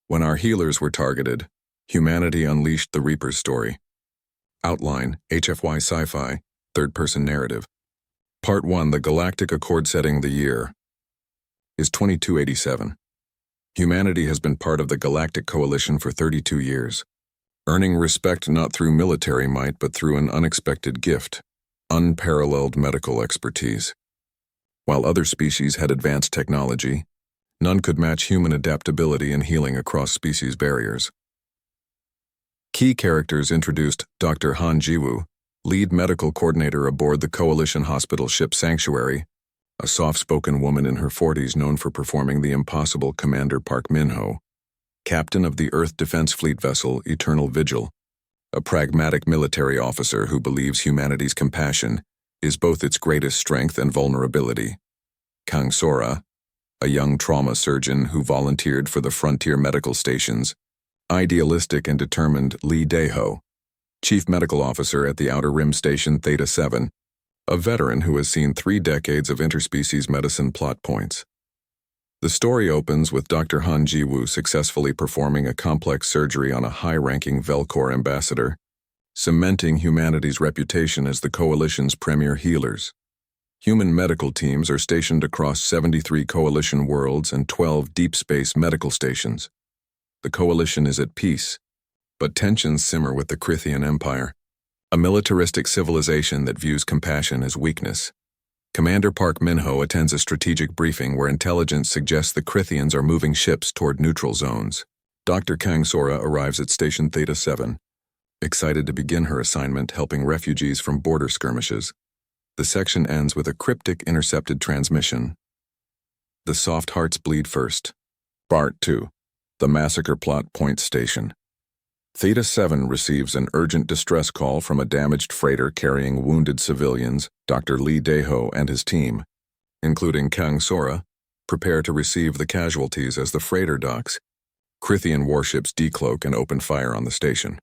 When our healers were targeted, humanity unleashed the Reaper's story. Outline, HFY Sci-Fi, third-person narrative. Part 1, the Galactic Accord setting the year is 2287. Humanity has been part of the Galactic Coalition for 32 years, earning respect not through military might but through an unexpected gift, unparalleled medical expertise. While other species had advanced technology, none could match human adaptability and healing across species barriers. Key characters introduced: Dr. Han Jiwoo, lead medical coordinator aboard the Coalition hospital ship Sanctuary, a soft-spoken woman in her 40s known for performing the impossible. Commander Park Min-ho, captain of the Earth Defense Fleet vessel Eternal Vigil, a pragmatic military officer who believes humanity's compassion is both its greatest strength and vulnerability. Kang Sora, a young trauma surgeon who volunteered for the frontier medical stations. Idealistic and determined Lee Dae-ho, chief medical officer at the Outer Rim Station Theta 7, a veteran who has seen 3 decades of interspecies medicine plot points. The story opens with Dr. Han Jiwoo successfully performing a complex surgery on a high-ranking Velcor ambassador, cementing humanity's reputation as the Coalition's premier healers. Human medical teams are stationed across 73 Coalition worlds and 12 deep space medical stations. The Coalition is at peace, but tensions simmer with the Krithian Empire, a militaristic civilization that views compassion as weakness. Commander Park Min-ho attends a strategic briefing where intelligence suggests the Krithians are moving ships toward neutral zones. Dr. Kang Sora arrives at Station Theta 7, excited to begin her assignment helping refugees from border skirmishes. The section ends with a cryptic intercepted transmission. The soft hearts bleed first. Part 2. The Massacre Plot Point Station. Theta 7 receives an urgent distress call from a damaged freighter carrying wounded civilians. Dr. Lee Dae-ho and his team, including Kang Sora, prepare to receive the casualties as the freighter docks. Krithian warships decloak and open fire on the station.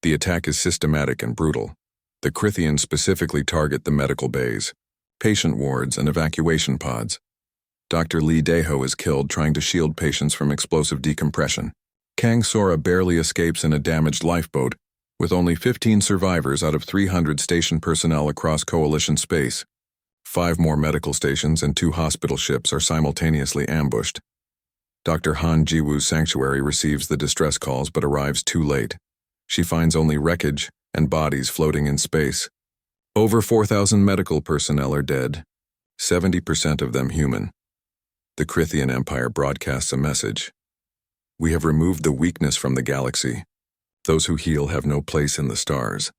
The attack is systematic and brutal. The Krithians specifically target the medical bays, patient wards, and evacuation pods. Dr. Lee Dae-ho is killed trying to shield patients from explosive decompression. Kang Sora barely escapes in a damaged lifeboat, with only 15 survivors out of 300 station personnel across Coalition space. 5 more medical stations and 2 hospital ships are simultaneously ambushed. Dr. Han Jiwoo's Sanctuary receives the distress calls but arrives too late. She finds only wreckage and bodies floating in space. Over 4,000 medical personnel are dead, 70% of them human. The Krithian Empire broadcasts a message. We have removed the weakness from the galaxy. Those who heal have no place in the stars.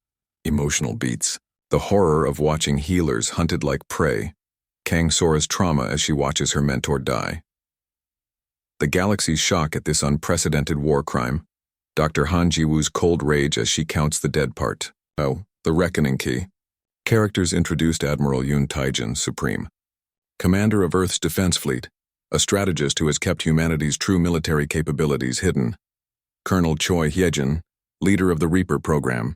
Emotional beats. The horror of watching healers hunted like prey. Kang Sora's trauma as she watches her mentor die. The galaxy's shock at this unprecedented war crime. Dr. Han Jiwoo's cold rage as she counts the dead part. Oh, the reckoning key. Characters introduced: Admiral Yoon Taijin, Supreme, commander of Earth's defense fleet, a strategist who has kept humanity's true military capabilities hidden. Colonel Choi Hyejin, leader of the Reaper program,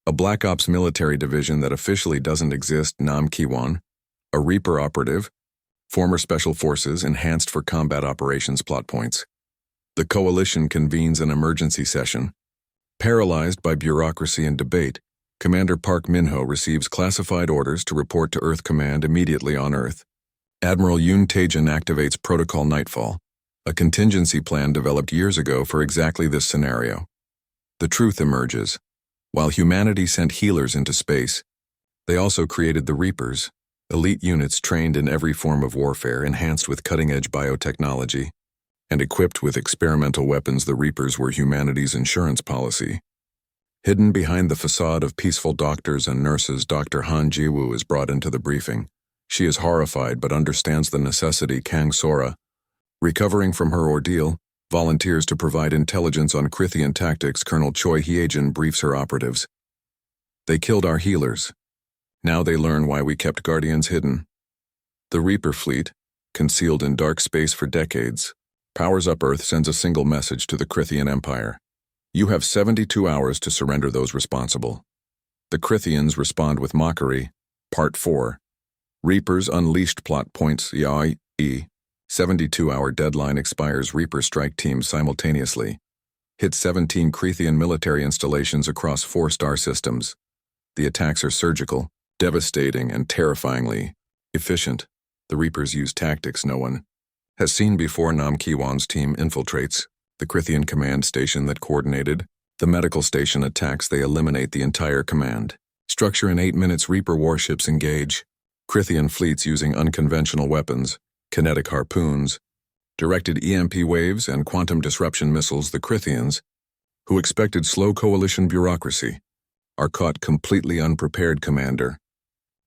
a Black Ops military division that officially doesn't exist. Nam Ki-won, a Reaper operative, former Special Forces enhanced for combat operations plot points. The Coalition convenes an emergency session. Paralyzed by bureaucracy and debate, Commander Park Min-ho receives classified orders to report to Earth Command immediately on Earth. Admiral Yoon Taejin activates Protocol Nightfall, a contingency plan developed years ago for exactly this scenario. The truth emerges. While humanity sent healers into space, they also created the Reapers, elite units trained in every form of warfare, enhanced with cutting-edge biotechnology, and equipped with experimental weapons. The Reapers were humanity's insurance policy. Hidden behind the facade of peaceful doctors and nurses, Dr. Han Jiwoo is brought into the briefing. She is horrified but understands the necessity. Kang Sora, recovering from her ordeal, volunteers to provide intelligence on Krithian tactics. Colonel Choi Hyejin briefs her operatives. They killed our healers. Now they learn why we kept Guardians hidden. The Reaper fleet, concealed in dark space for decades, powers up. Earth sends a single message to the Krithian Empire. You have 72 hours to surrender those responsible. The Krithians respond with mockery. Part 4. Reapers Unleashed plot points. 72-hour deadline expires. Reaper strike teams simultaneously hit 17 Crethean military installations across 4 star systems. The attacks are surgical, devastating, and terrifyingly efficient. The Reapers use tactics no one has seen before. Nam Kiwan's team infiltrates the Crethean command station that coordinated the medical station attacks. They eliminate the entire command structure in 8 minutes. Reaper warships engage Crethean fleets using unconventional weapons, kinetic harpoons, directed EMP waves, and quantum disruption missiles. The Cretheans, who expected slow coalition bureaucracy, are caught completely unprepared. Commander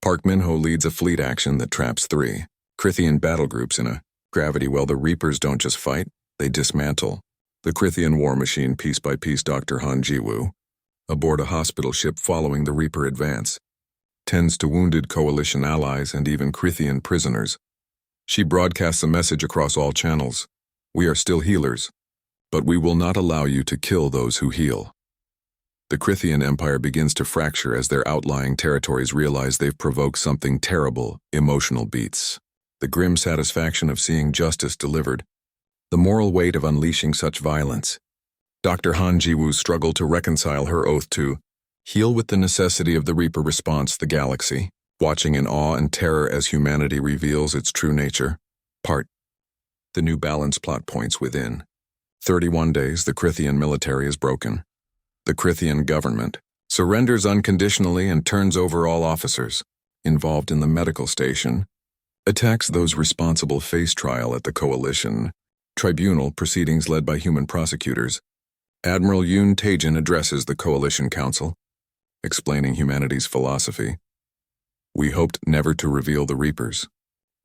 Park Minho leads a fleet action that traps 3 Crethean battle groups in a gravity well. The Reapers don't just fight, they dismantle the Crethean war machine piece by piece. Dr. Han Jiwoo, aboard a hospital ship following the Reaper advance, tends to wounded coalition allies and even Crethean prisoners. She broadcasts a message across all channels: "We are still healers, but we will not allow you to kill those who heal." The Crethean Empire begins to fracture as their outlying territories realize they've provoked something terrible. Emotional beats the grim satisfaction of seeing justice delivered, the moral weight of unleashing such violence. Dr. Han Jiwoo struggled to reconcile her oath to heal with the necessity of the Reaper response. The galaxy, watching in awe and terror as humanity reveals its true nature. Part. The new balance plot points within 31 days. The Crethean military is broken. The Crethean government surrenders unconditionally and turns over all officers involved in the medical station, attacks those responsible. Face trial at the Coalition Tribunal, proceedings led by human prosecutors. Admiral Yoon Taejin addresses the Coalition Council, explaining humanity's philosophy. "We hoped never to reveal the Reapers.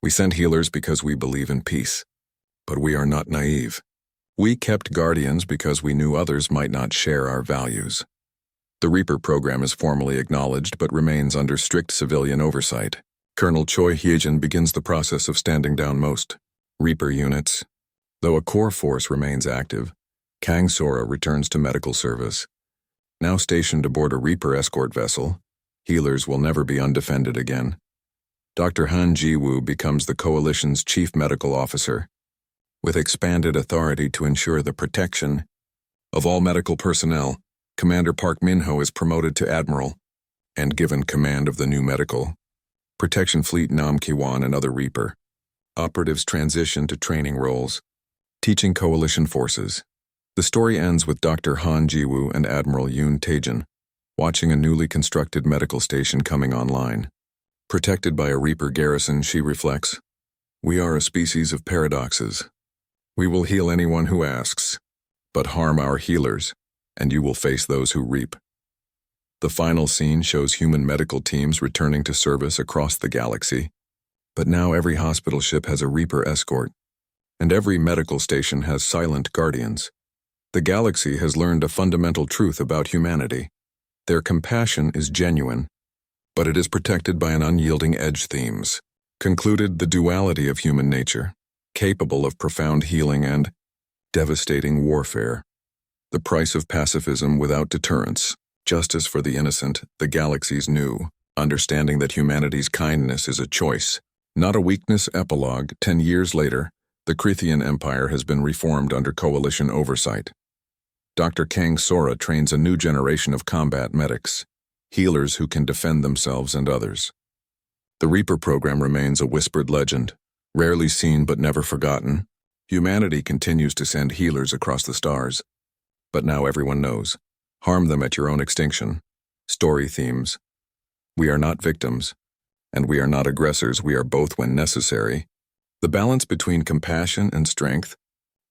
We sent healers because we believe in peace. But we are not naive. We kept guardians because we knew others might not share our values." The Reaper program is formally acknowledged but remains under strict civilian oversight. Colonel Choi Hyejin begins the process of standing down most Reaper units. Though a core force remains active, Kang Sora returns to medical service. Now stationed aboard a Reaper escort vessel, healers will never be undefended again. Dr. Han Jiwoo becomes the Coalition's chief medical officer, with expanded authority to ensure the protection of all medical personnel. Commander Park Minho is promoted to Admiral and given command of the new medical protection fleet. Nam Kiwan and other Reaper operatives transition to training roles, teaching Coalition forces. The story ends with Dr. Han Jiwoo and Admiral Yoon Taejin watching a newly constructed medical station coming online. Protected by a Reaper garrison, she reflects, "We are a species of paradoxes. We will heal anyone who asks, but harm our healers, and you will face those who reap." The final scene shows human medical teams returning to service across the galaxy. But now every hospital ship has a Reaper escort, and every medical station has silent guardians. The galaxy has learned a fundamental truth about humanity. Their compassion is genuine, but it is protected by an unyielding edge. Themes concluded the duality of human nature, capable of profound healing and devastating warfare. The price of pacifism without deterrence, justice for the innocent. The galaxy's new understanding that humanity's kindness is a choice, not a weakness. Epilogue. 10 years later, the Crethean Empire has been reformed under Coalition oversight. Dr. Kang Sora trains a new generation of combat medics, healers who can defend themselves and others. The Reaper program remains a whispered legend, rarely seen but never forgotten. Humanity continues to send healers across the stars, but now everyone knows. Harm them at your own extinction. Story themes. We are not victims, and we are not aggressors. We are both when necessary. The balance between compassion and strength.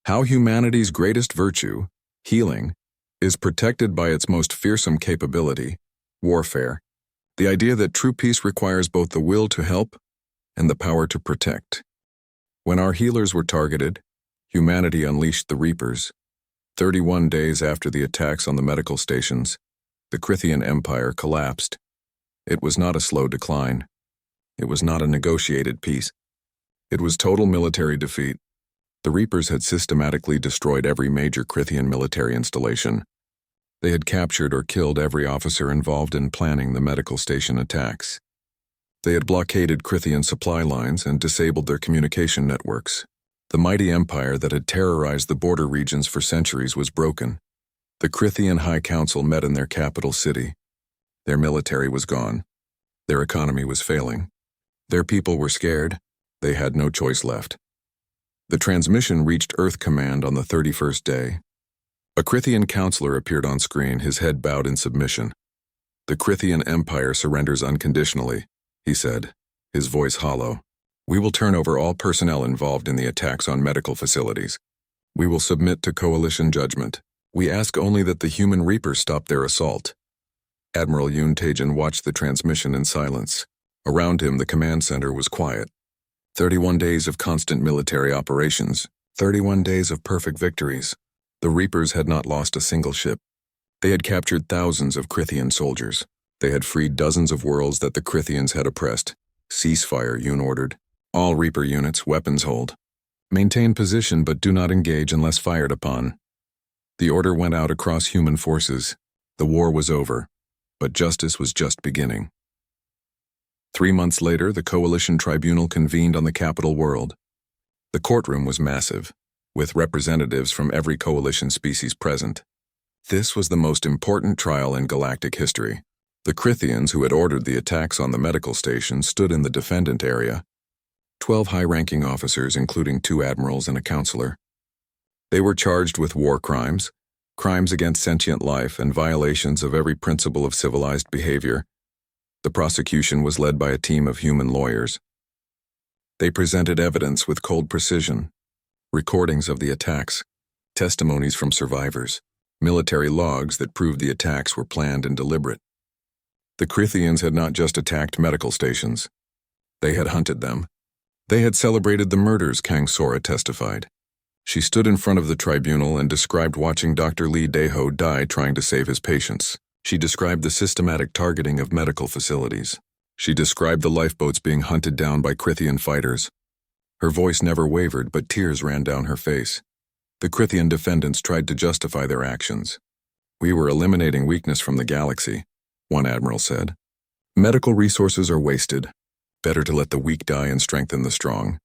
How humanity's greatest virtue, healing, is protected by its most fearsome capability, warfare. The idea that true peace requires both the will to help and the power to protect. When our healers were targeted, humanity unleashed the Reapers. 31 days after the attacks on the medical stations, the Crethean Empire collapsed. It was not a slow decline. It was not a negotiated peace. It was total military defeat. The Reapers had systematically destroyed every major Crethean military installation. They had captured or killed every officer involved in planning the medical station attacks. They had blockaded Crethean supply lines and disabled their communication networks. The mighty empire that had terrorized the border regions for centuries was broken. The Crithian High Council met in their capital city. Their military was gone. Their economy was failing. Their people were scared. They had no choice left. The transmission reached Earth Command on the 31st day. A Crithian counselor appeared on screen, his head bowed in submission. "The Crithian Empire surrenders unconditionally," he said, his voice hollow. "We will turn over all personnel involved in the attacks on medical facilities. We will submit to coalition judgment. We ask only that the human Reapers stop their assault." Admiral Yoon Taejin watched the transmission in silence. Around him, the command center was quiet. 31 days of constant military operations, 31 days of perfect victories. The Reapers had not lost a single ship. They had captured thousands of Crithian soldiers. They had freed dozens of worlds that the Crithians had oppressed. "Ceasefire," Yoon ordered. "All Reaper units, weapons hold. Maintain position but do not engage unless fired upon." The order went out across human forces. The war was over, but justice was just beginning. 3 months later, the Coalition Tribunal convened on the capital world. The courtroom was massive, with representatives from every coalition species present. This was the most important trial in galactic history. The Crithians who had ordered the attacks on the medical station stood in the defendant area. 12 high-ranking officers, including 2 admirals and a counselor. They were charged with war crimes, crimes against sentient life, and violations of every principle of civilized behavior. The prosecution was led by a team of human lawyers. They presented evidence with cold precision: recordings of the attacks, testimonies from survivors, military logs that proved the attacks were planned and deliberate. The Crithians had not just attacked medical stations. They had hunted them. They had celebrated the murders, Kang Sora testified. She stood in front of the tribunal and described watching Dr. Lee Dae-ho die trying to save his patients. She described the systematic targeting of medical facilities. She described the lifeboats being hunted down by Crithian fighters. Her voice never wavered, but tears ran down her face. The Crithian defendants tried to justify their actions. "We were eliminating weakness from the galaxy," one admiral said. "Medical resources are wasted. Better to let the weak die and strengthen the strong."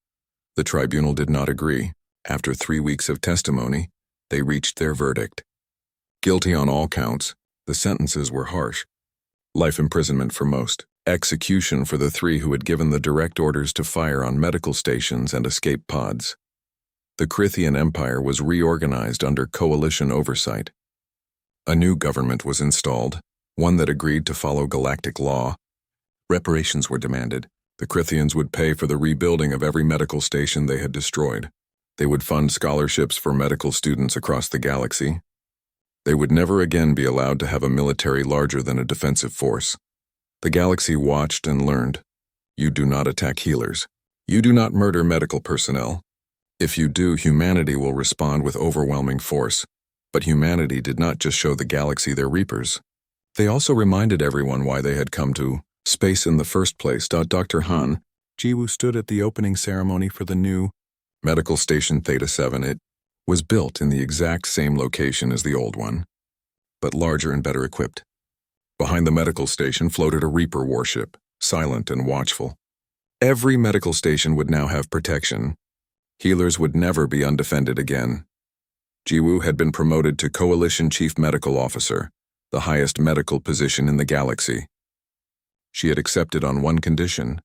The tribunal did not agree. After 3 weeks of testimony, they reached their verdict. Guilty on all counts. The sentences were harsh. Life imprisonment for most. Execution for the 3 who had given the direct orders to fire on medical stations and escape pods. The Crithian Empire was reorganized under coalition oversight. A new government was installed, one that agreed to follow galactic law. Reparations were demanded. The Crithians would pay for the rebuilding of every medical station they had destroyed. They would fund scholarships for medical students across the galaxy. They would never again be allowed to have a military larger than a defensive force. The galaxy watched and learned. You do not attack healers. You do not murder medical personnel. If you do, humanity will respond with overwhelming force. But humanity did not just show the galaxy their Reapers. They also reminded everyone why they had come to space in the first place. Dr. Han Jiwoo stood at the opening ceremony for the new medical station Theta 7. It was built in the exact same location as the old one, but larger and better equipped. Behind the medical station floated a Reaper warship, silent and watchful. Every medical station would now have protection. Healers would never be undefended again. Jiwoo had been promoted to Coalition Chief Medical Officer, the highest medical position in the galaxy. She had accepted on one condition: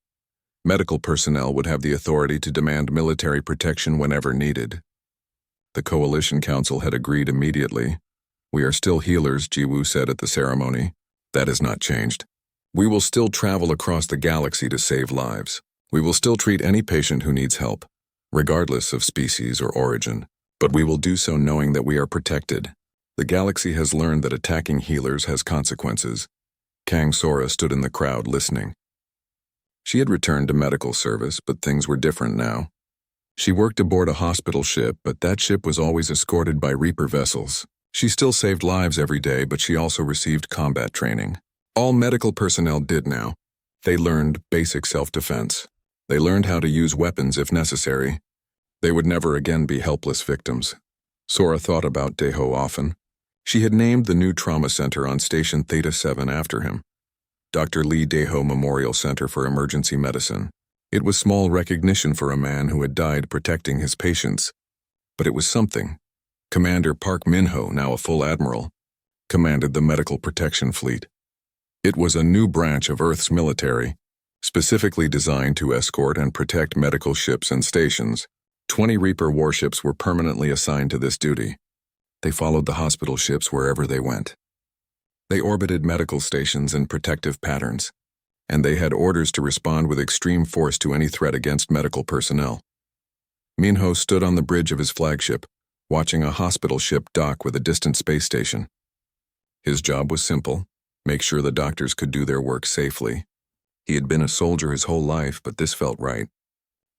medical personnel would have the authority to demand military protection whenever needed. The Coalition Council had agreed immediately. "We are still healers," Jiwoo said at the ceremony. "That has not changed. We will still travel across the galaxy to save lives. We will still treat any patient who needs help, regardless of species or origin. But we will do so knowing that we are protected. The galaxy has learned that attacking healers has consequences." Kang Sora stood in the crowd listening. She had returned to medical service, but things were different now. She worked aboard a hospital ship, but that ship was always escorted by Reaper vessels. She still saved lives every day, but she also received combat training. All medical personnel did now. They learned basic self-defense. They learned how to use weapons if necessary. They would never again be helpless victims. Sora thought about Dae-ho often. She had named the new trauma center on Station Theta 7 after him, Dr. Lee Dae-ho Memorial Center for Emergency Medicine. It was small recognition for a man who had died protecting his patients, but it was something. Commander Park Min-ho, now a full admiral, commanded the Medical Protection Fleet. It was a new branch of Earth's military, specifically designed to escort and protect medical ships and stations. 20 Reaper warships were permanently assigned to this duty. They followed the hospital ships wherever they went. They orbited medical stations in protective patterns, and they had orders to respond with extreme force to any threat against medical personnel. Minho stood on the bridge of his flagship, watching a hospital ship dock with a distant space station. His job was simple: make sure the doctors could do their work safely. He had been a soldier his whole life, but this felt right.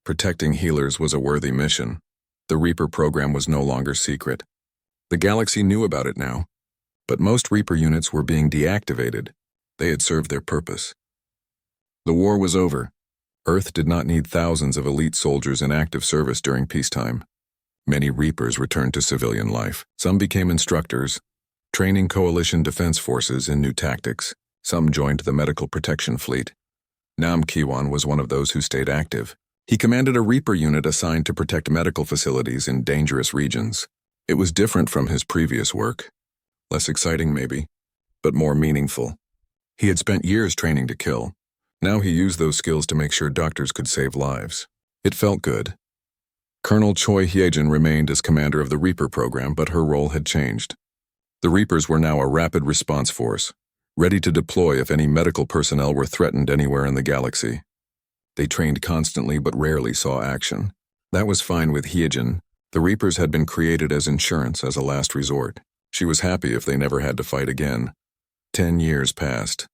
Protecting healers was a worthy mission. The Reaper program was no longer secret. The galaxy knew about it now, but most Reaper units were being deactivated. They had served their purpose. The war was over. Earth did not need thousands of elite soldiers in active service during peacetime. Many Reapers returned to civilian life. Some became instructors, training coalition defense forces in new tactics. Some joined the Medical Protection Fleet. Nam Kiwan was one of those who stayed active. He commanded a Reaper unit assigned to protect medical facilities in dangerous regions. It was different from his previous work. Less exciting maybe, but more meaningful. He had spent years training to kill. Now he used those skills to make sure doctors could save lives. It felt good. Colonel Choi Hyejin remained as commander of the Reaper program, but her role had changed. The Reapers were now a rapid response force, ready to deploy if any medical personnel were threatened anywhere in the galaxy. They trained constantly but rarely saw action. That was fine with Hyejin. The Reapers had been created as insurance, as a last resort. She was happy if they never had to fight again. 10 years passed.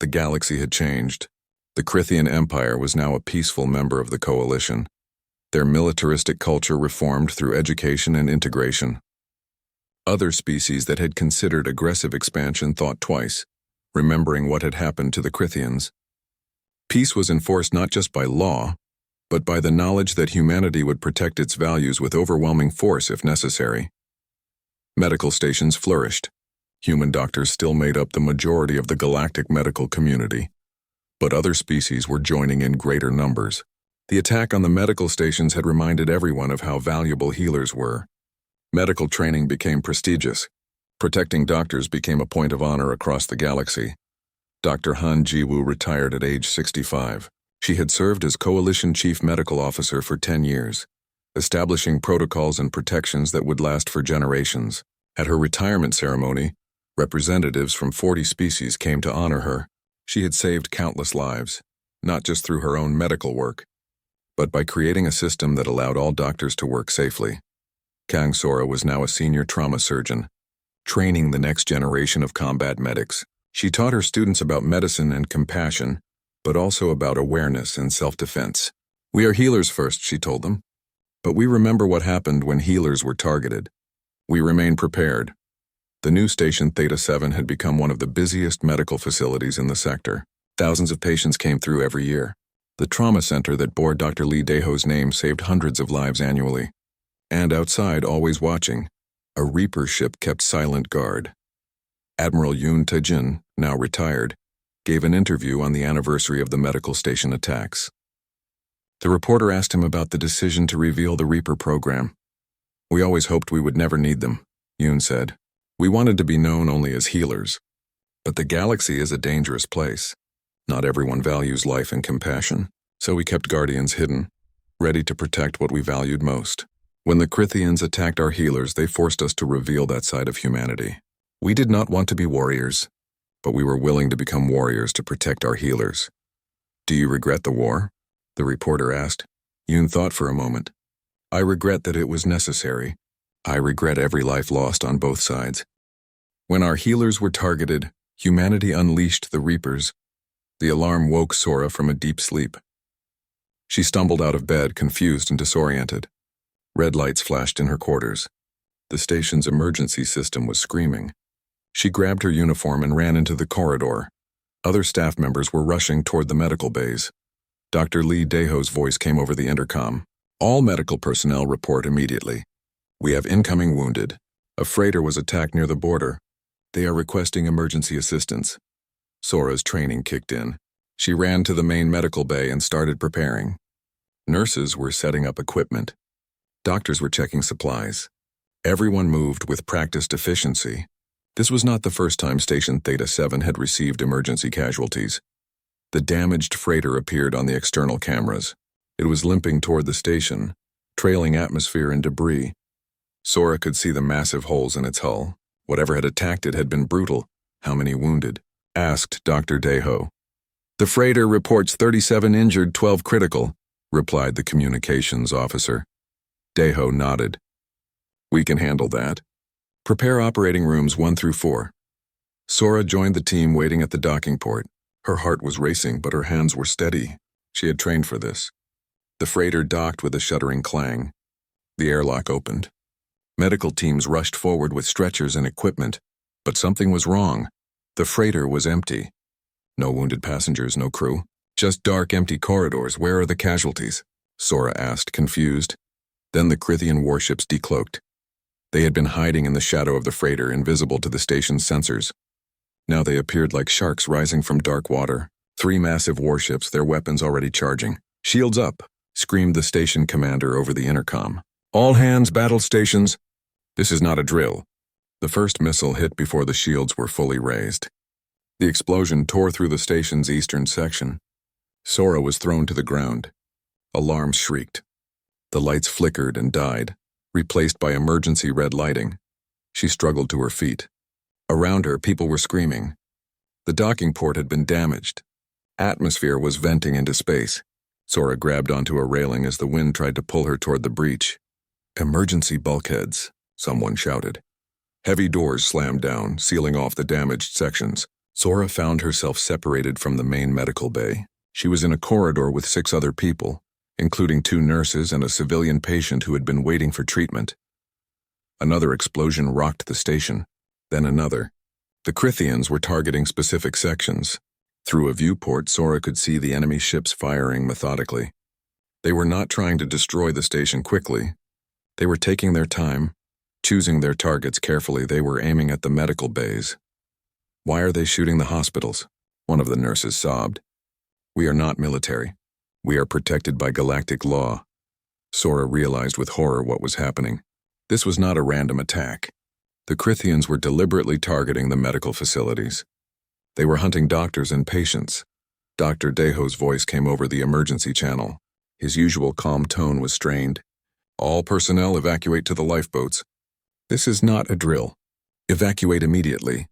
The galaxy had changed. The Krithian Empire was now a peaceful member of the coalition. Their militaristic culture reformed through education and integration. Other species that had considered aggressive expansion thought twice, remembering what had happened to the Krithians. Peace was enforced not just by law, but by the knowledge that humanity would protect its values with overwhelming force if necessary. Medical stations flourished. Human doctors still made up the majority of the galactic medical community, but other species were joining in greater numbers. The attack on the medical stations had reminded everyone of how valuable healers were. Medical training became prestigious. Protecting doctors became a point of honor across the galaxy. Dr. Han Jiwoo retired at age 65. She had served as Coalition Chief Medical Officer for 10 years, establishing protocols and protections that would last for generations. At her retirement ceremony, representatives from 40 species came to honor her. She had saved countless lives, not just through her own medical work, but by creating a system that allowed all doctors to work safely. Kang Sora was now a senior trauma surgeon, training the next generation of combat medics. She taught her students about medicine and compassion, but also about awareness and self-defense. "We are healers first," she told them, "but we remember what happened when healers were targeted. We remain prepared." The new station Theta 7 had become one of the busiest medical facilities in the sector. Thousands of patients came through every year. The trauma center that bore Dr. Lee Daeho's name saved hundreds of lives annually. And outside, always watching, a Reaper ship kept silent guard. Admiral Yoon Tae-jin, now retired, gave an interview on the anniversary of the medical station attacks. The reporter asked him about the decision to reveal the Reaper program. "We always hoped we would never need them," Yoon said. "We wanted to be known only as healers. But the galaxy is a dangerous place. Not everyone values life and compassion, so we kept Guardians hidden, ready to protect what we valued most. When the Krithians attacked our healers, they forced us to reveal that side of humanity. We did not want to be warriors, but we were willing to become warriors to protect our healers." "Do you regret the war?" the reporter asked. Yoon thought for a moment. "I regret that it was necessary. I regret every life lost on both sides. When our healers were targeted, humanity unleashed the Reapers." The alarm woke Sora from a deep sleep. She stumbled out of bed, confused and disoriented. Red lights flashed in her quarters. The station's emergency system was screaming. She grabbed her uniform and ran into the corridor. Other staff members were rushing toward the medical bays. Dr. Lee Daeho's voice came over the intercom. "All medical personnel report immediately. We have incoming wounded. A freighter was attacked near the border. They are requesting emergency assistance." Sora's training kicked in. She ran to the main medical bay and started preparing. Nurses were setting up equipment. Doctors were checking supplies. Everyone moved with practiced efficiency. This was not the first time Station Theta 7 had received emergency casualties. The damaged freighter appeared on the external cameras. It was limping toward the station, trailing atmosphere and debris. Sora could see the massive holes in its hull. Whatever had attacked it had been brutal. How many wounded? Asked Dr. Deho. The freighter reports 37 injured, 12 critical, replied the communications officer. Deho nodded. We can handle that. Prepare operating rooms 1 through 4. Sora joined the team waiting at the docking port. Her heart was racing, but her hands were steady. She had trained for this. The freighter docked with a shuddering clang. The airlock opened. Medical teams rushed forward with stretchers and equipment, but something was wrong. The freighter was empty. No wounded passengers, no crew. Just dark, empty corridors. Where are the casualties? Sora asked, confused. Then the Crithian warships decloaked. They had been hiding in the shadow of the freighter, invisible to the station's sensors. Now they appeared like sharks rising from dark water. 3 massive warships, their weapons already charging. Shields up, screamed the station commander over the intercom. All hands, battle stations. This is not a drill. The first missile hit before the shields were fully raised. The explosion tore through the station's eastern section. Sora was thrown to the ground. Alarms shrieked. The lights flickered and died, replaced by emergency red lighting. She struggled to her feet. Around her, people were screaming. The docking port had been damaged. Atmosphere was venting into space. Sora grabbed onto a railing as the wind tried to pull her toward the breach. Emergency bulkheads, someone shouted. Heavy doors slammed down, sealing off the damaged sections. Sora found herself separated from the main medical bay. She was in a corridor with 6 other people, including 2 nurses and a civilian patient who had been waiting for treatment. Another explosion rocked the station, then another. The Crithians were targeting specific sections. Through a viewport, Sora could see the enemy ships firing methodically. They were not trying to destroy the station quickly. They were taking their time, choosing their targets carefully. They were aiming at the medical bays. Why are they shooting the hospitals? One of the nurses sobbed. We are not military. We are protected by galactic law. Sora realized with horror what was happening. This was not a random attack. The Crithians were deliberately targeting the medical facilities. They were hunting doctors and patients. Dr. Deho's voice came over the emergency channel. His usual calm tone was strained. All personnel evacuate to the lifeboats. This is not a drill. Evacuate immediately.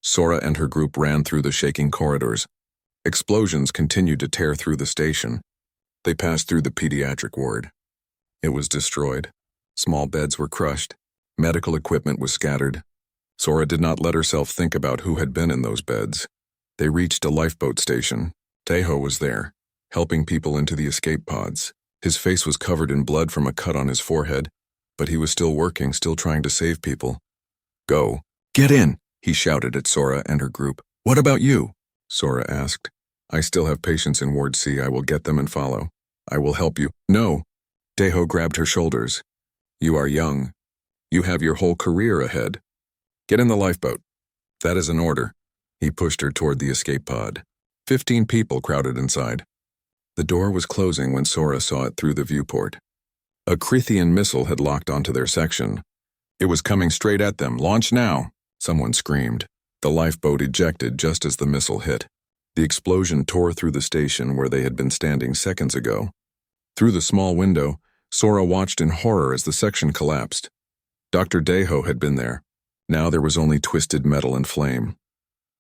Sora and her group ran through the shaking corridors. Explosions continued to tear through the station. They passed through the pediatric ward. It was destroyed. Small beds were crushed. Medical equipment was scattered. Sora did not let herself think about who had been in those beds. They reached a lifeboat station. Deho was there, helping people into the escape pods. His face was covered in blood from a cut on his forehead, but he was still working, still trying to save people. Go. Get in, he shouted at Sora and her group. What about you? Sora asked. I still have patients in Ward C. I will get them and follow. I will help you. No. Deho grabbed her shoulders. You are young. You have your whole career ahead. Get in the lifeboat. That is an order. He pushed her toward the escape pod. 15 people crowded inside. The door was closing when Sora saw it through the viewport. A Crithian missile had locked onto their section. It was coming straight at them. Launch now! Someone screamed. The lifeboat ejected just as the missile hit. The explosion tore through the station where they had been standing seconds ago. Through the small window, Sora watched in horror as the section collapsed. Dr. Deho had been there. Now there was only twisted metal and flame.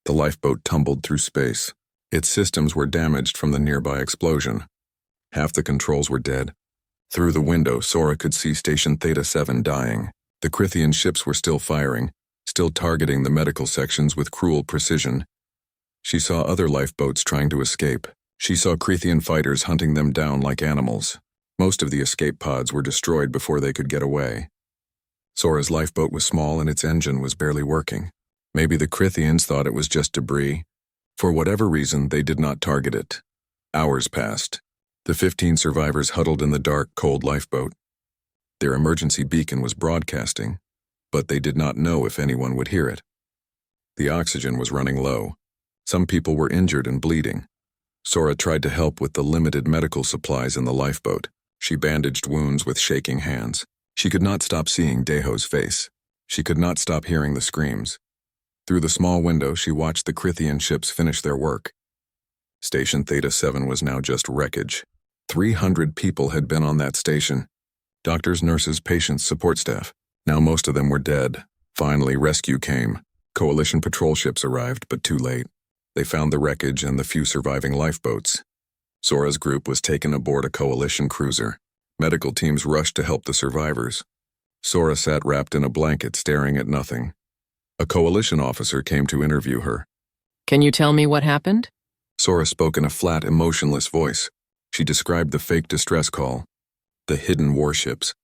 The lifeboat tumbled through space. Its systems were damaged from the nearby explosion. Half the controls were dead. Through the window, Sora could see Station Theta 7 dying. The Crithian ships were still firing, still targeting the medical sections with cruel precision. She saw other lifeboats trying to escape. She saw Crithian fighters hunting them down like animals. Most of the escape pods were destroyed before they could get away. Sora's lifeboat was small and its engine was barely working. Maybe the Crithians thought it was just debris. For whatever reason, they did not target it. Hours passed. The 15 survivors huddled in the dark, cold lifeboat. Their emergency beacon was broadcasting, but they did not know if anyone would hear it. The oxygen was running low. Some people were injured and bleeding. Sora tried to help with the limited medical supplies in the lifeboat. She bandaged wounds with shaking hands. She could not stop seeing Deho's face. She could not stop hearing the screams. Through the small window, she watched the Crithian ships finish their work. Station Theta 7 was now just wreckage. 300 people had been on that station. Doctors, nurses, patients, support staff. Now most of them were dead. Finally, rescue came. Coalition patrol ships arrived, but too late. They found the wreckage and the few surviving lifeboats. Sora's group was taken aboard a Coalition cruiser. Medical teams rushed to help the survivors. Sora sat wrapped in a blanket, staring at nothing. A Coalition officer came to interview her. Can you tell me what happened? Sora spoke in a flat, emotionless voice. She described the fake distress call, the hidden warships,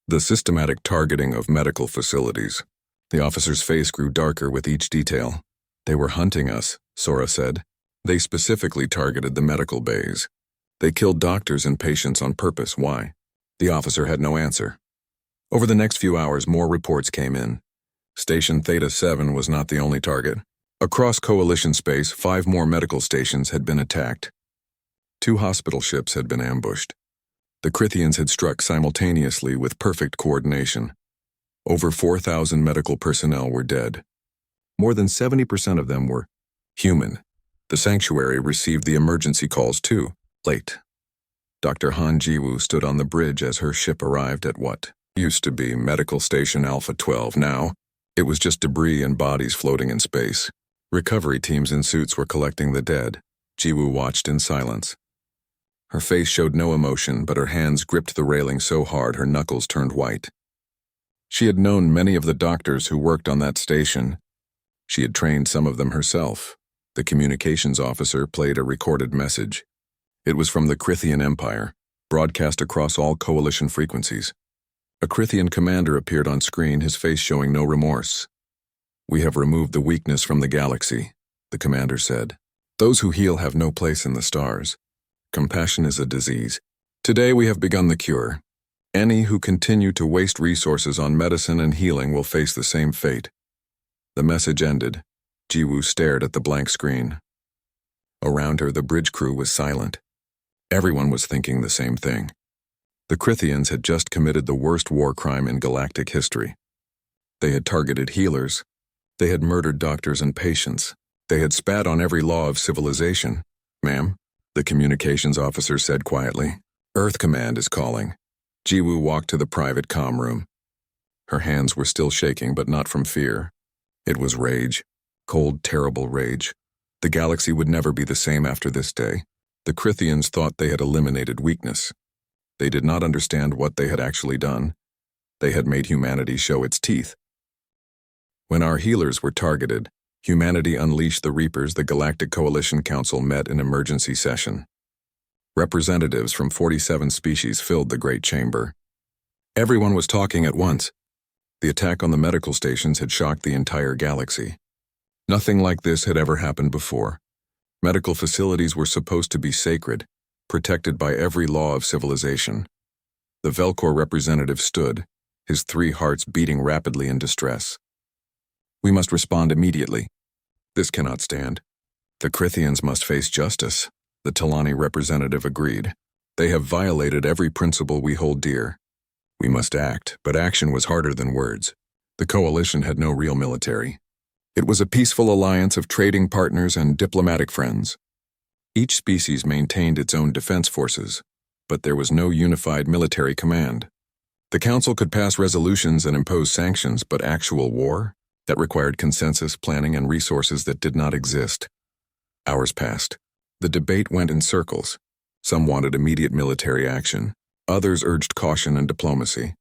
the systematic targeting of medical facilities. The officer's face grew darker with each detail. They were hunting us, Sora said. They specifically targeted the medical bays. They killed doctors and patients on purpose. Why? The officer had no answer. Over the next few hours, more reports came in. Station Theta 7 was not the only target. Across Coalition space, 5 more medical stations had been attacked. 2 hospital ships had been ambushed. The Crithians had struck simultaneously with perfect coordination. Over 4,000 medical personnel were dead. More than 70% of them were human. The sanctuary received the emergency calls too, late. Dr. Han Jiwoo stood on the bridge as her ship arrived at what used to be Medical Station Alpha 12. Now, it was just debris and bodies floating in space. Recovery teams in suits were collecting the dead. Jiwoo watched in silence. Her face showed no emotion, but her hands gripped the railing so hard her knuckles turned white. She had known many of the doctors who worked on that station. She had trained some of them herself. The communications officer played a recorded message. It was from the Crithian Empire, broadcast across all Coalition frequencies. A Crithian commander appeared on screen, his face showing no remorse. "We have removed the weakness from the galaxy," the commander said. "Those who heal have no place in the stars. Compassion is a disease. Today we have begun the cure. Any who continue to waste resources on medicine and healing will face the same fate." The message ended. Jiwoo stared at the blank screen. Around her, the bridge crew was silent. Everyone was thinking the same thing. The Crithians had just committed the worst war crime in galactic history. They had targeted healers. They had murdered doctors and patients. They had spat on every law of civilization. "Ma'am," the communications officer said quietly, "Earth Command is calling." Jiwoo walked to the private comm room. Her hands were still shaking, but not from fear. It was rage. Cold, terrible rage. The galaxy would never be the same after this day. The Crithians thought they had eliminated weakness. They did not understand what they had actually done. They had made humanity show its teeth. When our healers were targeted, humanity unleashed the Reapers. The Galactic Coalition Council met in emergency session. Representatives from 47 species filled the great chamber. Everyone was talking at once. The attack on the medical stations had shocked the entire galaxy. Nothing like this had ever happened before. Medical facilities were supposed to be sacred, protected by every law of civilization. The Velcor representative stood, his 3 hearts beating rapidly in distress. "We must respond immediately. This cannot stand. The Crithians must face justice," the Talani representative agreed. "They have violated every principle we hold dear. We must act, but action was harder than words. The Coalition had no real military. It was a peaceful alliance of trading partners and diplomatic friends. Each species maintained its own defense forces, but there was no unified military command. The Council could pass resolutions and impose sanctions, but actual war? That required consensus, planning, and resources that did not exist. Hours passed. The debate went in circles. Some wanted immediate military action. Others urged caution and diplomacy.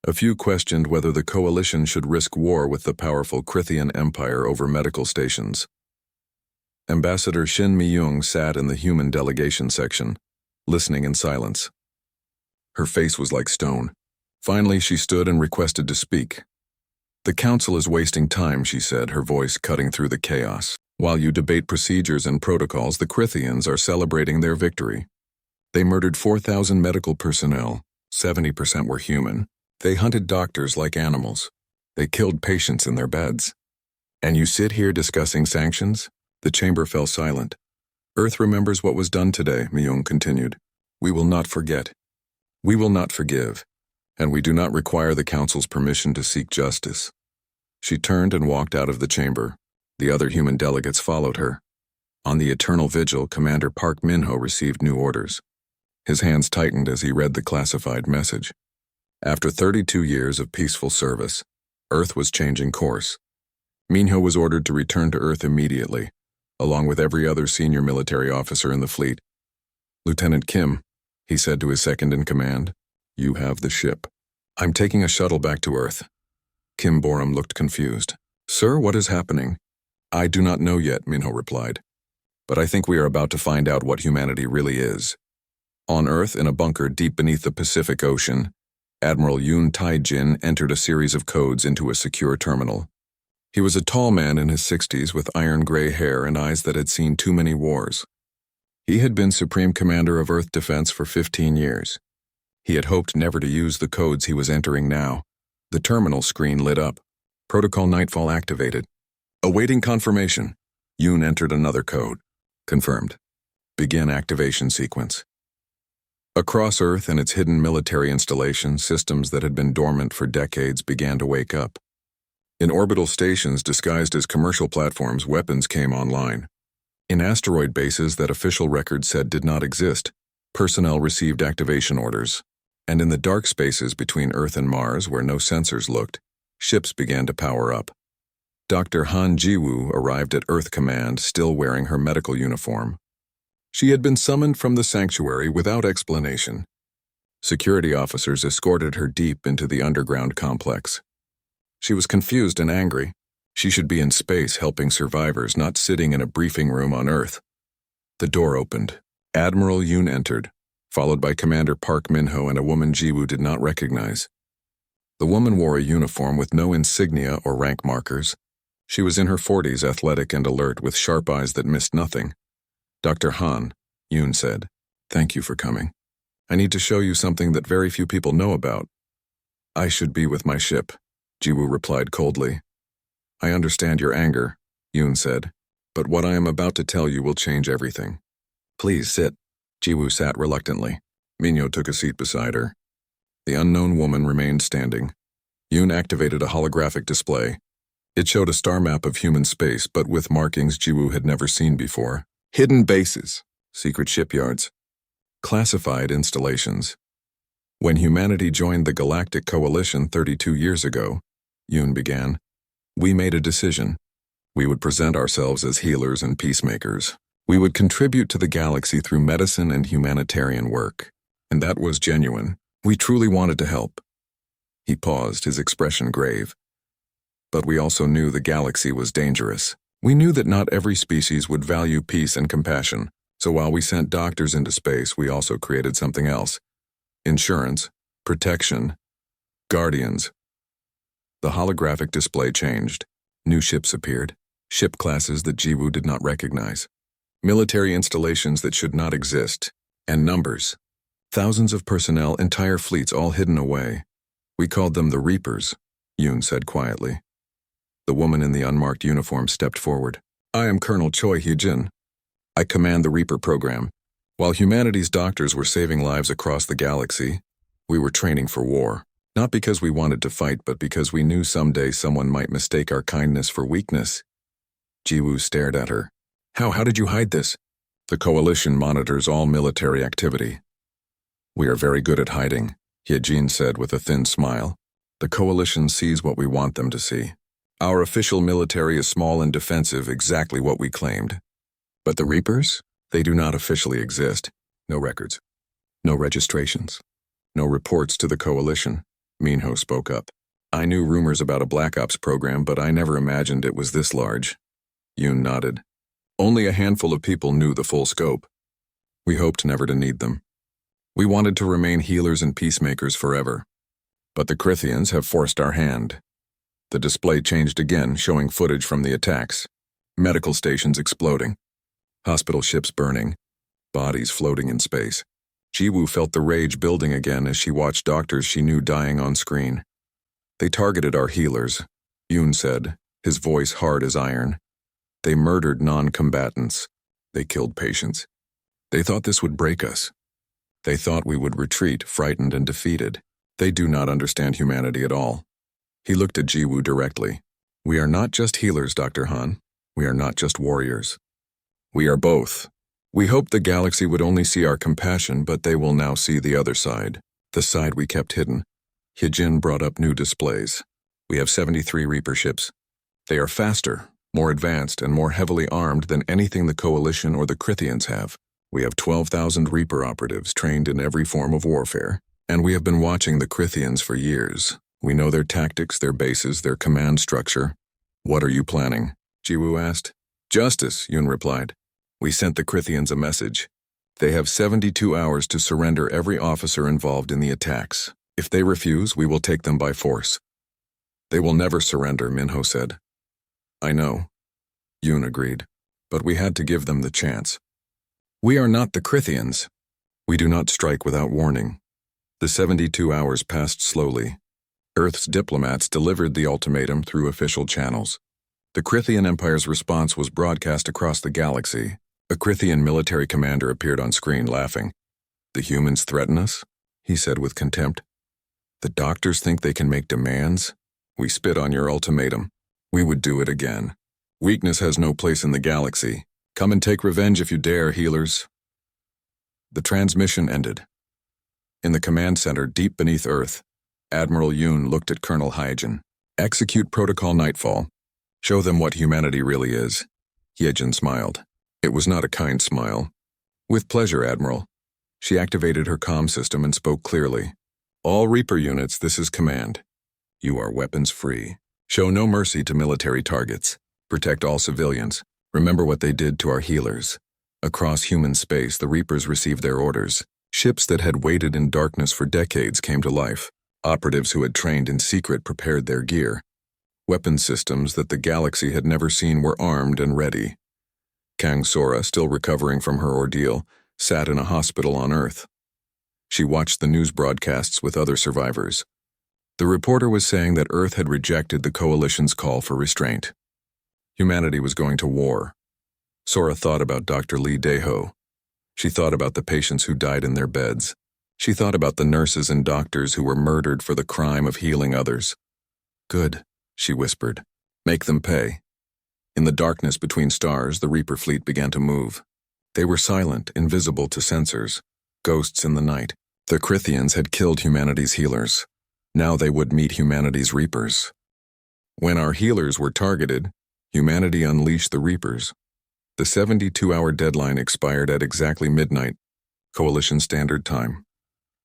A few questioned whether the Coalition should risk war with the powerful Crithian Empire over medical stations. Ambassador Shin Mi-young sat in the human delegation section, listening in silence. Her face was like stone. Finally, she stood and requested to speak. "The Council is wasting time," she said, her voice cutting through the chaos. "While you debate procedures and protocols, the Crithians are celebrating their victory. They murdered 4,000 medical personnel. 70% were human. They hunted doctors like animals. They killed patients in their beds. And you sit here discussing sanctions?" The chamber fell silent. "Earth remembers what was done today," Mi-young continued. "We will not forget. We will not forgive, and we do not require the Council's permission to seek justice. She turned and walked out of the chamber. The other human delegates followed her. On the eternal vigil, Commander Park Min-ho received new orders. His hands tightened as he read the classified message. After 32 years of peaceful service, Earth was changing course. Min-ho was ordered to return to Earth immediately, along with every other senior military officer in the fleet. Lieutenant Kim, he said to his second-in-command, you have the ship. I'm taking a shuttle back to Earth. Kim Borum looked confused. Sir, what is happening? I do not know yet, Min-ho replied. But I think we are about to find out what humanity really is. On Earth, in a bunker deep beneath the Pacific Ocean, Admiral Yoon Tae-jin entered a series of codes into a secure terminal. He was a tall man in his 60s with iron-gray hair and eyes that had seen too many wars. He had been Supreme Commander of Earth Defense for 15 years. He had hoped never to use the codes he was entering now. The terminal screen lit up. Protocol Nightfall activated. Awaiting confirmation. Yoon entered another code. Confirmed. Begin activation sequence. Across Earth and its hidden military installations, systems that had been dormant for decades began to wake up. In orbital stations disguised as commercial platforms, weapons came online. In asteroid bases that official records said did not exist, personnel received activation orders. And in the dark spaces between Earth and Mars, where no sensors looked, ships began to power up. Dr. Han Ji-woo arrived at Earth Command, still wearing her medical uniform. She had been summoned from the sanctuary without explanation. Security officers escorted her deep into the underground complex. She was confused and angry. She should be in space helping survivors, not sitting in a briefing room on Earth. The door opened. Admiral Yoon entered, followed by Commander Park Min-ho and a woman Ji-woo did not recognize. The woman wore a uniform with no insignia or rank markers. She was in her 40s, athletic and alert, with sharp eyes that missed nothing. Dr. Han, Yoon said, thank you for coming. I need to show you something that very few people know about. I should be with my ship, Ji-woo replied coldly. I understand your anger, Yoon said, but what I am about to tell you will change everything. Please sit. Ji-woo sat reluctantly. Min-ho took a seat beside her. The unknown woman remained standing. Yoon activated a holographic display. It showed a star map of human space, but with markings Ji-woo had never seen before. Hidden bases, secret shipyards, classified installations. When humanity joined the Galactic Coalition 32 years ago, Yoon began, we made a decision. We would present ourselves as healers and peacemakers. We would contribute to the galaxy through medicine and humanitarian work. And that was genuine. We truly wanted to help. He paused, his expression grave. But we also knew the galaxy was dangerous. We knew that not every species would value peace and compassion, so while we sent doctors into space, we also created something else. Insurance, protection, guardians. The holographic display changed. New ships appeared, ship classes that Ji-woo did not recognize, military installations that should not exist, and numbers. Thousands of personnel, entire fleets all hidden away. We called them the Reapers, Yoon said quietly. The woman in the unmarked uniform stepped forward. I am Colonel Choi Hee-jin. I command the Reaper program. While humanity's doctors were saving lives across the galaxy, we were training for war. Not because we wanted to fight, but because we knew someday someone might mistake our kindness for weakness. Ji-woo stared at her. How did you hide this? The Coalition monitors all military activity. We are very good at hiding, Hye-jin said with a thin smile. The Coalition sees what we want them to see. Our official military is small and defensive, exactly what we claimed. But the Reapers? They do not officially exist. No records. No registrations. No reports to the Coalition. Min-ho spoke up. I knew rumors about a Black Ops program, but I never imagined it was this large. Yoon nodded. Only a handful of people knew the full scope. We hoped never to need them. We wanted to remain healers and peacemakers forever. But the Krithians have forced our hand. The display changed again, showing footage from the attacks. Medical stations exploding. Hospital ships burning. Bodies floating in space. Ji-woo felt the rage building again as she watched doctors she knew dying on screen. They targeted our healers, Yoon said, his voice hard as iron. They murdered non-combatants. They killed patients. They thought this would break us. They thought we would retreat, frightened and defeated. They do not understand humanity at all. He looked at Jiwoo directly. We are not just healers, Dr. Han. We are not just warriors. We are both. We hoped the galaxy would only see our compassion, but they will now see the other side, the side we kept hidden. Hyejin brought up new displays. We have 73 Reaper ships. They are faster, more advanced, and more heavily armed than anything the Coalition or the Krithians have. We have 12,000 Reaper operatives trained in every form of warfare, and we have been watching the Krithians for years. We know their tactics, their bases, their command structure. What are you planning? Jiwoo asked. Justice, Yoon replied. We sent the Krithians a message. They have 72 hours to surrender every officer involved in the attacks. If they refuse, we will take them by force. They will never surrender, Minho said. I know, Yoon agreed, but we had to give them the chance. We are not the Krithians. We do not strike without warning. The 72 hours passed slowly. Earth's diplomats delivered the ultimatum through official channels. The Krithian Empire's response was broadcast across the galaxy. A Krithian military commander appeared on screen laughing. The humans threaten us? He said with contempt. The doctors think they can make demands? We spit on your ultimatum. We would do it again. Weakness has no place in the galaxy. Come and take revenge if you dare, healers. The transmission ended. In the command center, deep beneath Earth, Admiral Yoon looked at Colonel Hyejin. Execute Protocol Nightfall. Show them what humanity really is. Hyejin smiled. It was not a kind smile. With pleasure, Admiral. She activated her comm system and spoke clearly. All Reaper units, this is command. You are weapons free. Show no mercy to military targets. Protect all civilians. Remember what they did to our healers. Across human space, the Reapers received their orders. Ships that had waited in darkness for decades came to life. Operatives who had trained in secret prepared their gear. Weapon systems that the galaxy had never seen were armed and ready. Kang Sora, still recovering from her ordeal, sat in a hospital on Earth. She watched the news broadcasts with other survivors. The reporter was saying that Earth had rejected the Coalition's call for restraint. Humanity was going to war. Sora thought about Dr. Lee Daeho. She thought about the patients who died in their beds. She thought about the nurses and doctors who were murdered for the crime of healing others. Good, she whispered. Make them pay. In the darkness between stars, the Reaper fleet began to move. They were silent, invisible to sensors, ghosts in the night. The Krithians had killed humanity's healers. Now they would meet humanity's Reapers. When our healers were targeted, humanity unleashed the Reapers. The 72-hour deadline expired at exactly midnight, Coalition Standard Time.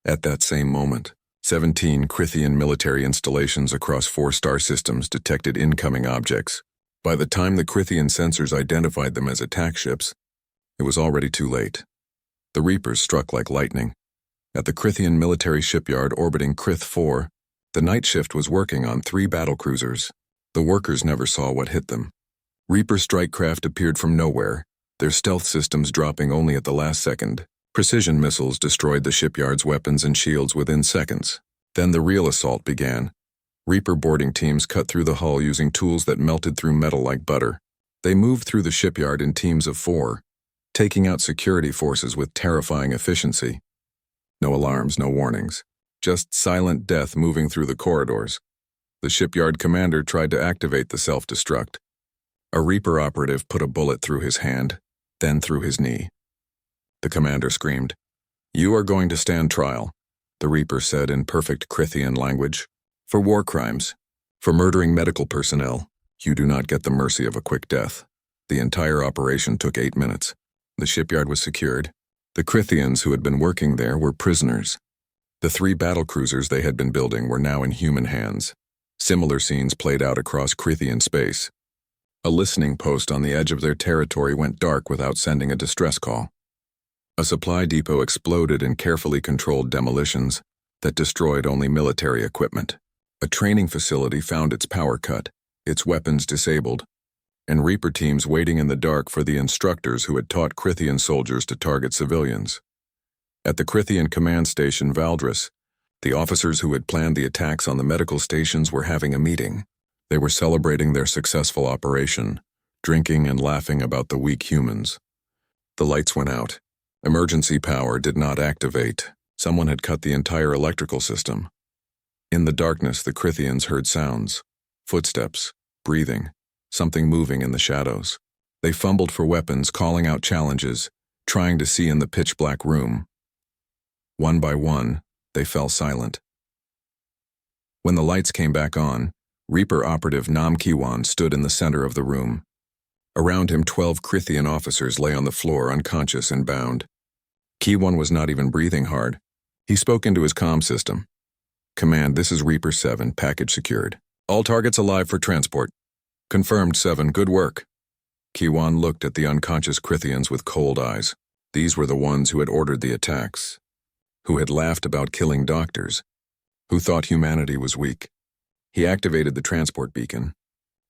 At that same moment, 17 Krithian military installations across 4 star systems detected incoming objects. By the time the Krithian sensors identified them as attack ships, it was already too late. The Reapers struck like lightning. At the Krithian military shipyard orbiting Krith 4, the night shift was working on 3 battlecruisers. The workers never saw what hit them. Reaper strike craft appeared from nowhere, their stealth systems dropping only at the last second. Precision missiles destroyed the shipyard's weapons and shields within seconds. Then the real assault began. Reaper boarding teams cut through the hull using tools that melted through metal like butter. They moved through the shipyard in teams of 4, taking out security forces with terrifying efficiency. No alarms, no warnings. Just silent death moving through the corridors. The shipyard commander tried to activate the self-destruct. A Reaper operative put a bullet through his hand, then through his knee. The commander screamed. You are going to stand trial, the Reaper said in perfect Krithian language. For war crimes, for murdering medical personnel, you do not get the mercy of a quick death. The entire operation took 8 minutes. The shipyard was secured. The Krithians who had been working there were prisoners. The 3 battlecruisers they had been building were now in human hands. Similar scenes played out across Krithian space. A listening post on the edge of their territory went dark without sending a distress call. A supply depot exploded in carefully controlled demolitions that destroyed only military equipment. A training facility found its power cut, its weapons disabled, and Reaper teams waiting in the dark for the instructors who had taught Krithian soldiers to target civilians. At the Krithian command station Valdris, the officers who had planned the attacks on the medical stations were having a meeting. They were celebrating their successful operation, drinking and laughing about the weak humans. The lights went out. Emergency power did not activate. Someone had cut the entire electrical system. In the darkness, the Crithians heard sounds. Footsteps, breathing, something moving in the shadows. They fumbled for weapons, calling out challenges, trying to see in the pitch-black room. One by one, they fell silent. When the lights came back on, Reaper operative Nam Kiwan stood in the center of the room. Around him, 12 Crithian officers lay on the floor, unconscious and bound. Kiwan was not even breathing hard. He spoke into his comm system. "Command, this is Reaper 7, package secured. All targets alive for transport. Confirmed, 7, good work." Kiwan looked at the unconscious Crithians with cold eyes. These were the ones who had ordered the attacks, who had laughed about killing doctors, who thought humanity was weak. He activated the transport beacon.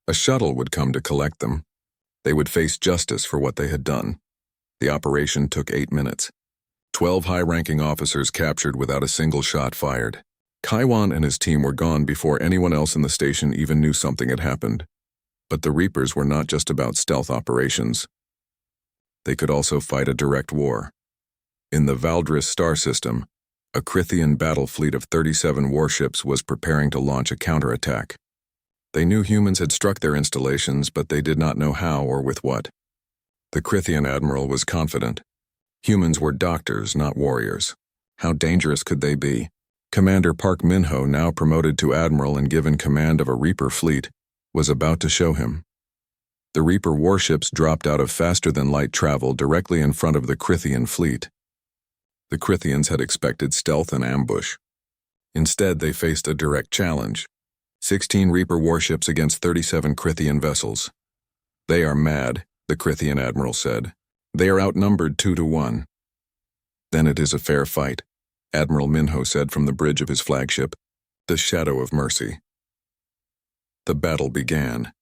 A shuttle would come to collect them. They would face justice for what they had done. The operation took 8 minutes. 12 high-ranking officers captured without a single shot fired. Kiwan and his team were gone before anyone else in the station even knew something had happened. But the Reapers were not just about stealth operations. They could also fight a direct war. In the Valdris star system, a Crithian battle fleet of 37 warships was preparing to launch a counterattack. They knew humans had struck their installations, but they did not know how or with what. The Crithian admiral was confident. Humans were doctors, not warriors. How dangerous could they be? Commander Park Minho, now promoted to admiral and given command of a Reaper fleet, was about to show him. The Reaper warships dropped out of faster-than-light travel directly in front of the Crithian fleet. The Crithians had expected stealth and ambush. Instead, they faced a direct challenge. 16 Reaper warships against 37 Crithian vessels. "They are mad," the Crithian admiral said. "They are outnumbered 2-1. "Then it is a fair fight," Admiral Minho said from the bridge of his flagship, the Shadow of Mercy. The battle began.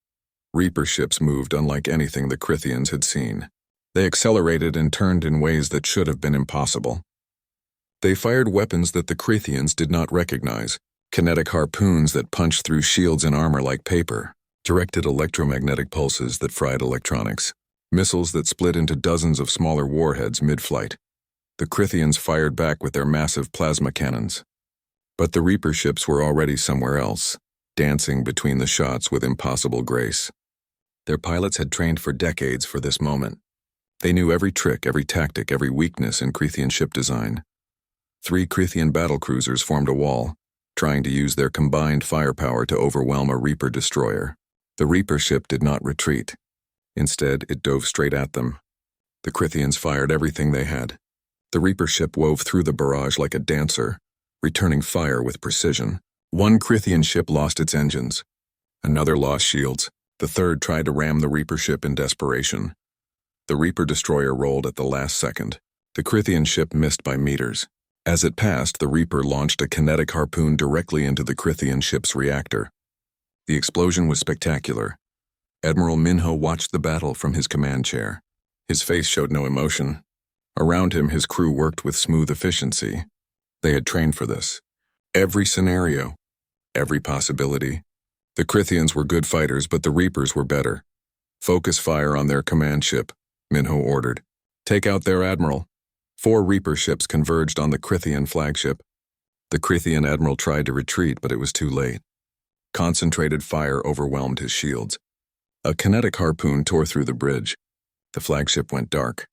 Reaper ships moved unlike anything the Crithians had seen. They accelerated and turned in ways that should have been impossible. They fired weapons that the Crithians did not recognize, kinetic harpoons that punched through shields and armor like paper, directed electromagnetic pulses that fried electronics, missiles that split into dozens of smaller warheads mid-flight. The Crithians fired back with their massive plasma cannons. But the Reaper ships were already somewhere else, dancing between the shots with impossible grace. Their pilots had trained for decades for this moment. They knew every trick, every tactic, every weakness in Crithian ship design. 3 Crithian battlecruisers formed a wall, trying to use their combined firepower to overwhelm a Reaper destroyer. The Reaper ship did not retreat. Instead, it dove straight at them. The Crithians fired everything they had. The Reaper ship wove through the barrage like a dancer, returning fire with precision. 1 Crithian ship lost its engines. Another lost shields. The third tried to ram the Reaper ship in desperation. The Reaper destroyer rolled at the last second. The Crithian ship missed by meters. As it passed, the Reaper launched a kinetic harpoon directly into the Crithian ship's reactor. The explosion was spectacular. Admiral Minho watched the battle from his command chair. His face showed no emotion. Around him, his crew worked with smooth efficiency. They had trained for this. Every scenario, every possibility. The Crithians were good fighters, but the Reapers were better. "Focus fire on their command ship," Minho ordered. "Take out their admiral." 4 Reaper ships converged on the Crithian flagship. The Crithian admiral tried to retreat, but it was too late. Concentrated fire overwhelmed his shields. A kinetic harpoon tore through the bridge. The flagship went dark.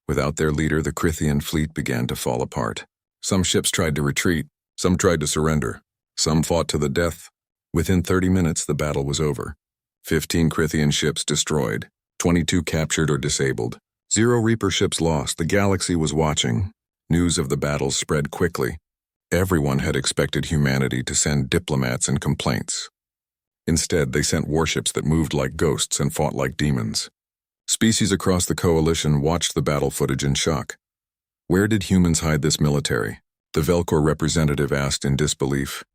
Without their leader, the Crithian fleet began to fall apart. Some ships tried to retreat, some tried to surrender, some fought to the death. Within 30 minutes, the battle was over. 15 Crithian ships destroyed, 22 captured or disabled. 0 Reaper ships lost. The galaxy was watching. News of the battle spread quickly. Everyone had expected humanity to send diplomats and complaints. Instead, they sent warships that moved like ghosts and fought like demons. Species across the coalition watched the battle footage in shock. "Where did humans hide this military?" the Velcor representative asked in disbelief.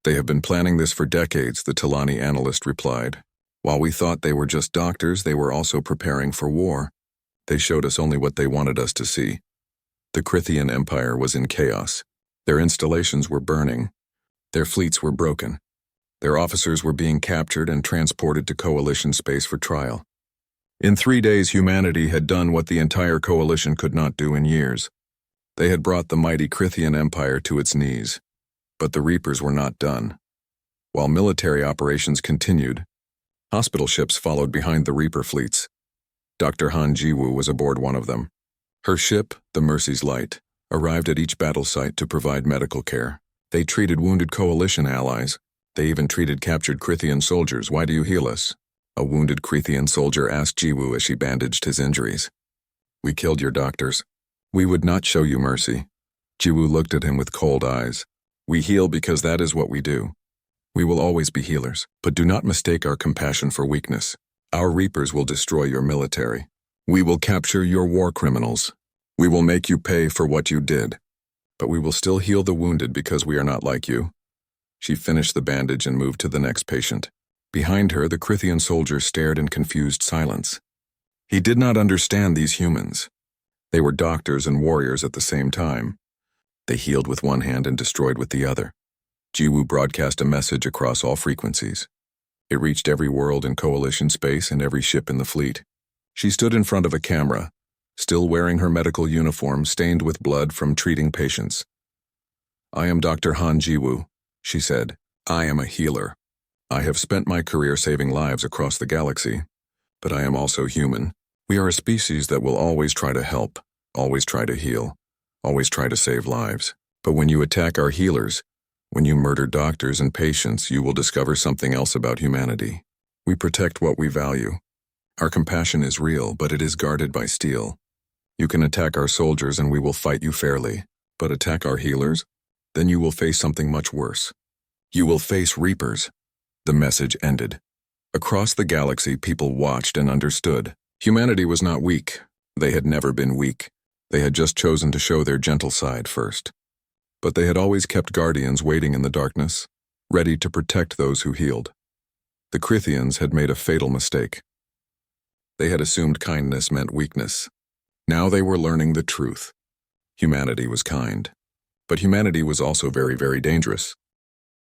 "They have been planning this for decades," the Talani analyst replied. "While we thought they were just doctors, they were also preparing for war. They showed us only what they wanted us to see." The Crithian Empire was in chaos. Their installations were burning. Their fleets were broken. Their officers were being captured and transported to coalition space for trial. In 3 days, humanity had done what the entire coalition could not do in years. They had brought the mighty Crithian Empire to its knees. But the Reapers were not done. While military operations continued, hospital ships followed behind the Reaper fleets. Dr. Han Jiwoo was aboard one of them. Her ship, the Mercy's Light, arrived at each battle site to provide medical care. They treated wounded coalition allies. They even treated captured Crithian soldiers. "Why do you heal us?" a wounded Crithian soldier asked Jiwoo as she bandaged his injuries. "We killed your doctors. We would not show you mercy." Jiwoo looked at him with cold eyes. "We heal because that is what we do. We will always be healers, but do not mistake our compassion for weakness. Our Reapers will destroy your military. We will capture your war criminals. We will make you pay for what you did. But we will still heal the wounded because we are not like you." She finished the bandage and moved to the next patient. Behind her, the Crithian soldier stared in confused silence. He did not understand these humans. They were doctors and warriors at the same time. They healed with one hand and destroyed with the other. Jiwoo broadcast a message across all frequencies. It reached every world in coalition space and every ship in the fleet. She stood in front of a camera, still wearing her medical uniform stained with blood from treating patients. "I am Dr. Han Jiwoo," she said. "I am a healer. I have spent my career saving lives across the galaxy, but I am also human. We are a species that will always try to help, always try to heal, always try to save lives. But when you attack our healers, when you murder doctors and patients, you will discover something else about humanity. We protect what we value. Our compassion is real, but it is guarded by steel. You can attack our soldiers and we will fight you fairly, but attack our healers? Then you will face something much worse. You will face Reapers." The message ended. Across the galaxy, people watched and understood. Humanity was not weak. They had never been weak. They had just chosen to show their gentle side first. But they had always kept guardians waiting in the darkness, ready to protect those who healed. The Crithians had made a fatal mistake. They had assumed kindness meant weakness. Now they were learning the truth. Humanity was kind. But humanity was also very, very dangerous.